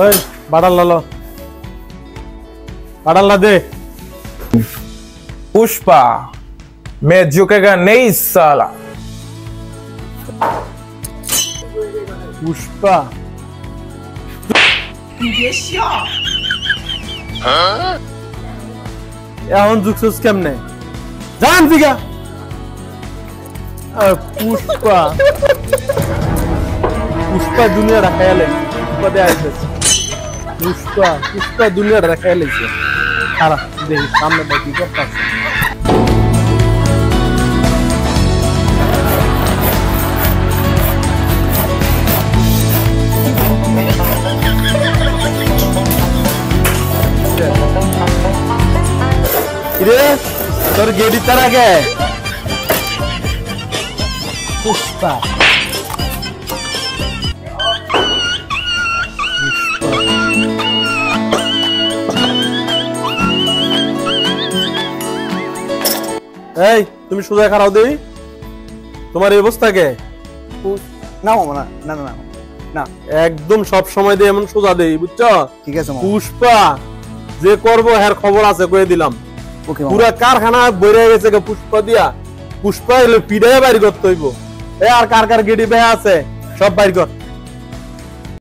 ओए बाडल ला लो बाडल ला दे पुष्पा मैं झुकेगा नहीं साला पुष्पा এখন যুগছস কেমনে জান দিগা পুষ্পা পুষ্পা দুনিয়া রাখাইলে পুষ্পা দে আইছে পুষ্পা দুনিয়া রাখাইলে খারাপ দেখি সামনে দেখি করতাছ रे তোর গেডি তার আগে পুষ্পা এই তুমি সোজা খারাও দেই তোমার এই অবস্থা কে না মামা না না না না একদম সব সময় দিয়ে এমন সোজা দেই বুঝছো ঠিক আছে মামা পুষ্পা যে করব এর খবর আছে কয়ে দিলাম ওকে মামা পুরা কারখানা বইরে গেছে পুষ্পা দিয়া পুষ্পা এলো পিড়ায় বাইর করতে হইব এ আর কার কার গেডি বেয়া আছে সব বাইর কর